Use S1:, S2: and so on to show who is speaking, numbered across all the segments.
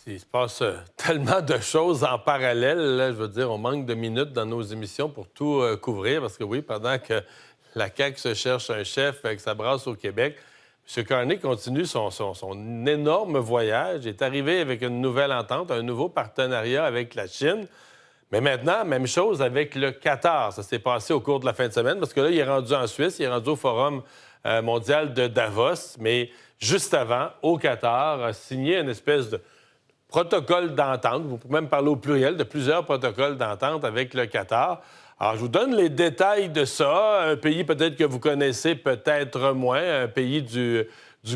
S1: Il se passe tellement de choses en parallèle. Là, je veux dire, on manque de minutes dans nos émissions pour tout couvrir. Parce que oui, pendant que la CAQ se cherche un chef, que ça brasse au Québec, M. Carney continue son énorme voyage. Il est arrivé avec une nouvelle entente, un nouveau partenariat avec la Chine. Mais maintenant, même chose avec le Qatar. Ça s'est passé au cours de la fin de semaine, parce que là, il est rendu en Suisse, il est rendu au Forum mondial de Davos. Mais juste avant, au Qatar, a signé une espèce de protocole d'entente. Vous pouvez même parler au pluriel de plusieurs protocoles d'entente avec le Qatar. Alors, je vous donne les détails de ça. Un pays peut-être que vous connaissez, peut-être moins, un pays du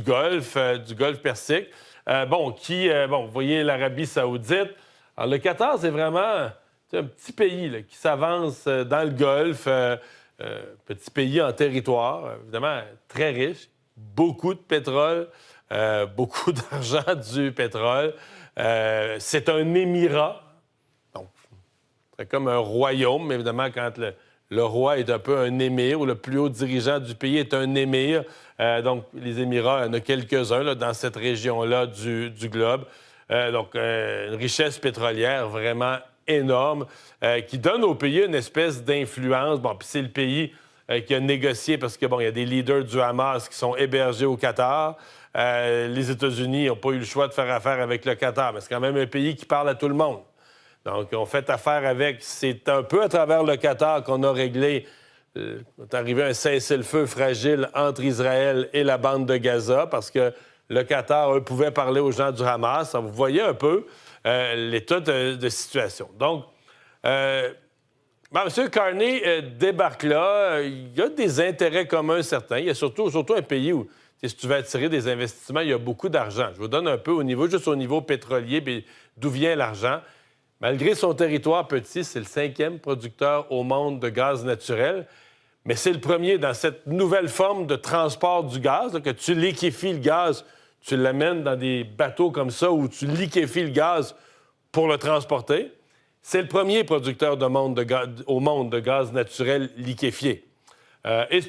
S1: Golfe, du Golfe Persique. Vous voyez l'Arabie Saoudite. Alors, le Qatar, c'est vraiment un petit pays là, qui s'avance dans le Golfe. Petit pays en territoire, évidemment très riche, beaucoup de pétrole, beaucoup d'argent du pétrole. C'est un émirat. Donc, c'est comme un royaume, mais évidemment, quand le roi est un peu un émir ou le plus haut dirigeant du pays est un émir. Donc, les Émirats, il y en a quelques-uns là, dans cette région-là du globe. Une richesse pétrolière vraiment énorme qui donne au pays une espèce d'influence. Bon, puis c'est le pays qui a négocié parce que, bon, il y a des leaders du Hamas qui sont hébergés au Qatar. Les États-Unis n'ont pas eu le choix de faire affaire avec le Qatar, mais c'est quand même un pays qui parle à tout le monde. Donc, on fait affaire avec... C'est un peu à travers le Qatar qu'on a réglé... est arrivé un cessez-le-feu fragile entre Israël et la bande de Gaza parce que le Qatar, eux, pouvait parler aux gens du Hamas. Alors, vous voyez un peu l'état de situation. Donc, M. Carney débarque là. Il y a des intérêts communs certains. Il y a surtout un pays où, si tu veux attirer des investissements, il y a beaucoup d'argent. Je vous donne un peu juste au niveau pétrolier, d'où vient l'argent. Malgré son territoire petit, c'est le 5e producteur au monde de gaz naturel. Mais c'est le premier dans cette nouvelle forme de transport du gaz, là, que tu liquéfies le gaz, tu l'amènes dans des bateaux comme ça où tu liquéfies le gaz pour le transporter. C'est le premier producteur au monde de gaz naturel liquéfié. Et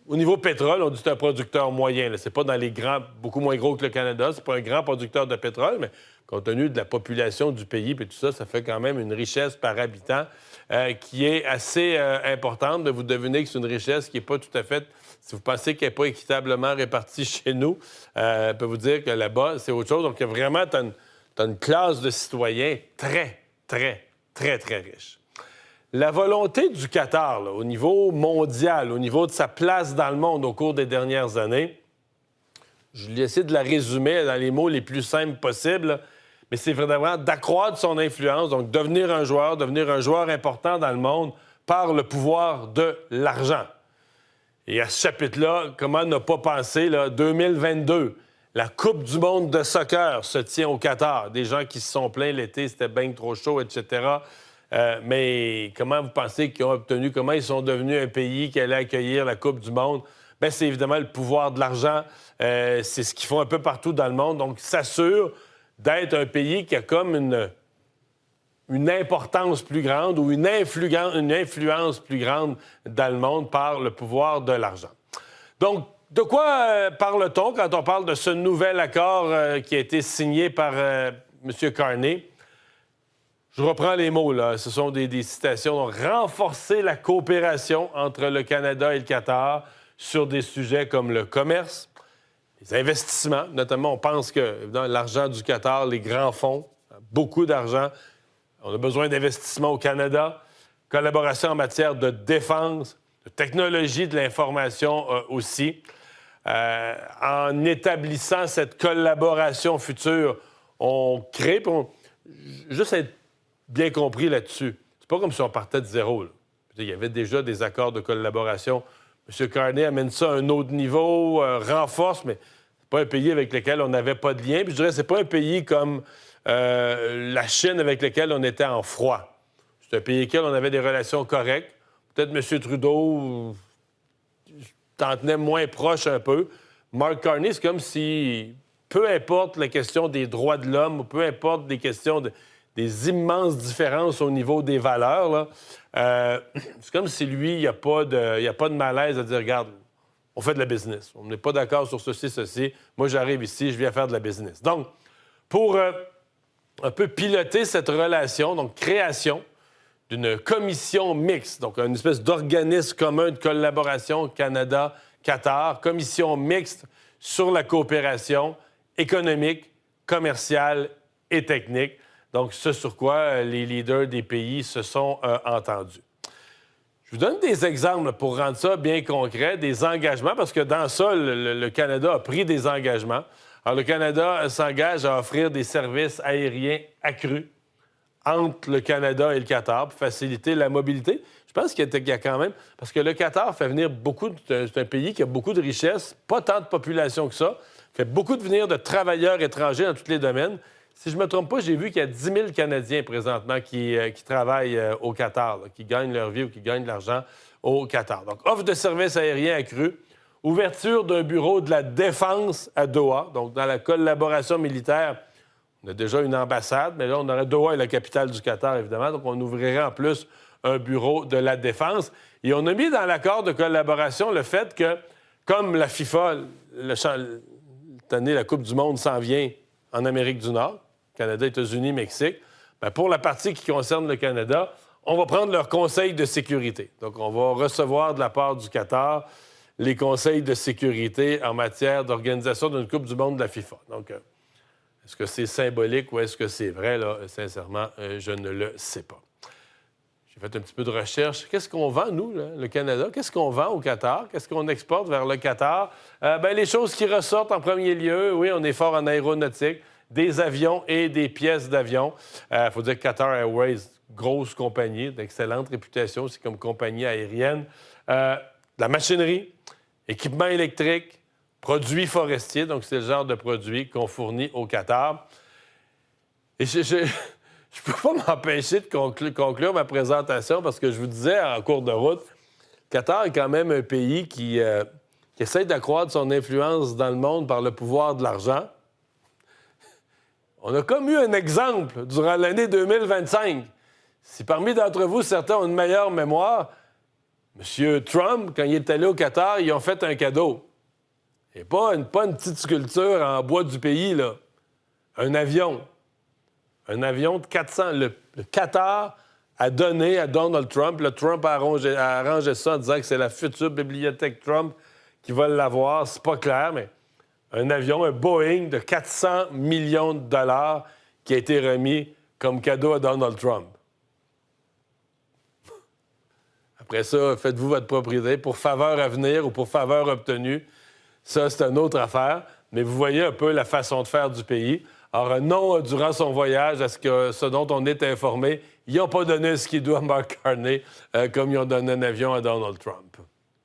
S1: au niveau pétrole, on dit que c'est un producteur moyen. C'est pas dans les grands, beaucoup moins gros que le Canada. C'est pas un grand producteur de pétrole, mais compte tenu de la population du pays et tout ça, ça fait quand même une richesse par habitant qui est assez importante. Vous devinez que c'est une richesse qui n'est pas tout à fait... Si vous pensez qu'elle n'est pas équitablement répartie chez nous, je peux vous dire que là-bas, c'est autre chose. Donc, vraiment, tu as une classe de citoyens très, très, très, très riche. La volonté du Qatar, là, au niveau mondial, au niveau de sa place dans le monde au cours des dernières années, je vais essayer de la résumer dans les mots les plus simples possibles, mais c'est vraiment d'accroître son influence, donc devenir un joueur important dans le monde par le pouvoir de l'argent. Et à ce chapitre-là, comment ne pas penser, là, 2022, la Coupe du monde de soccer se tient au Qatar. Des gens qui se sont plaints l'été, c'était bien trop chaud, etc. Mais comment vous pensez qu'ils ont obtenu, comment ils sont devenus un pays qui allait accueillir la Coupe du monde? Bien, c'est évidemment le pouvoir de l'argent. C'est ce qu'ils font un peu partout dans le monde. Donc, ils s'assurent d'être un pays qui a comme une importance plus grande ou une influence plus grande dans le monde par le pouvoir de l'argent. Donc, de quoi parle-t-on quand on parle de ce nouvel accord qui a été signé par M. Carney? Je reprends les mots, là. Ce sont des citations. Donc, renforcer la coopération entre le Canada et le Qatar sur des sujets comme le commerce, les investissements. Notamment, on pense que dans l'argent du Qatar, les grands fonds, beaucoup d'argent. On a besoin d'investissements au Canada. Collaboration en matière de défense, de technologie de l'information aussi. En établissant cette collaboration future, on crée... Juste être bien compris là-dessus. C'est pas comme si on partait de zéro. Là. Il y avait déjà des accords de collaboration. M. Carney amène ça à un autre niveau, renforce, mais c'est pas un pays avec lequel on n'avait pas de lien. Puis je dirais, c'est pas un pays comme la Chine avec lequel on était en froid. C'est un pays avec lequel on avait des relations correctes. Peut-être M. Trudeau t'en tenait moins proche un peu. Mark Carney, c'est comme si, peu importe la question des droits de l'homme, ou peu importe des questions des immenses différences au niveau des valeurs, là, c'est comme si lui, il n'y a pas de malaise à dire, regarde, on fait de la business. On n'est pas d'accord sur ceci. Moi, j'arrive ici, je viens faire de la business. Donc, pour un peu piloter cette relation, donc création d'une commission mixte, donc une espèce d'organisme commun de collaboration Canada-Qatar, commission mixte sur la coopération économique, commerciale et technique. Donc, ce sur quoi les leaders des pays se sont entendus. Je vous donne des exemples pour rendre ça bien concret, des engagements, parce que dans ça, le Canada a pris des engagements. Alors, le Canada s'engage à offrir des services aériens accrus entre le Canada et le Qatar pour faciliter la mobilité. Je pense qu'il y a quand même... Parce que le Qatar fait venir beaucoup... C'est un pays qui a beaucoup de richesses, pas tant de population que ça, fait beaucoup de venir de travailleurs étrangers dans tous les domaines. Si je ne me trompe pas, j'ai vu qu'il y a 10 000 Canadiens présentement qui travaillent au Qatar, là, qui gagnent leur vie ou qui gagnent de l'argent au Qatar. Donc, offre de services aériens accrus, ouverture d'un bureau de la défense à Doha, donc dans la collaboration militaire. On a déjà une ambassade, mais là, on aurait Doha est la capitale du Qatar, évidemment, donc on ouvrirait en plus un bureau de la défense. Et on a mis dans l'accord de collaboration le fait que, comme la FIFA, cette année, la Coupe du monde s'en vient en Amérique du Nord, Canada, États-Unis, Mexique, bien, pour la partie qui concerne le Canada, on va prendre leur conseil de sécurité. Donc, on va recevoir de la part du Qatar les conseils de sécurité en matière d'organisation d'une Coupe du monde de la FIFA. Donc, est-ce que c'est symbolique ou est-ce que c'est vrai? Là, sincèrement, je ne le sais pas. J'ai fait un petit peu de recherche. Qu'est-ce qu'on vend, nous, là, le Canada? Qu'est-ce qu'on vend au Qatar? Qu'est-ce qu'on exporte vers le Qatar? Bien, les choses qui ressortent en premier lieu, oui, on est fort en aéronautique, des avions et des pièces d'avion. Il faut dire que Qatar Airways, grosse compagnie, d'excellente réputation aussi comme compagnie aérienne. De la machinerie, équipement électrique, produits forestiers, donc c'est le genre de produits qu'on fournit au Qatar. Et je ne peux pas m'empêcher de conclure ma présentation parce que je vous disais en cours de route, le Qatar est quand même un pays qui essaie d'accroître son influence dans le monde par le pouvoir de l'argent. On a comme eu un exemple durant l'année 2025. Si parmi d'entre vous, certains ont une meilleure mémoire, M. Trump, quand il est allé au Qatar, ils ont fait un cadeau. Et pas une petite sculpture en bois du pays, là. Un avion. Un avion de 400. Le Qatar a donné à Donald Trump. Le Trump a arrangé ça en disant que c'est la future bibliothèque Trump qui va l'avoir. C'est pas clair, mais un avion, un Boeing de 400 millions de dollars qui a été remis comme cadeau à Donald Trump. Après ça, faites-vous votre propriété pour faveur à venir ou pour faveur obtenue. Ça, c'est une autre affaire. Mais vous voyez un peu la façon de faire du pays. Alors, non, durant son voyage, à ce dont on est informé, ils n'ont pas donné ce qu'ils doivent à Mark Carney comme ils ont donné un avion à Donald Trump.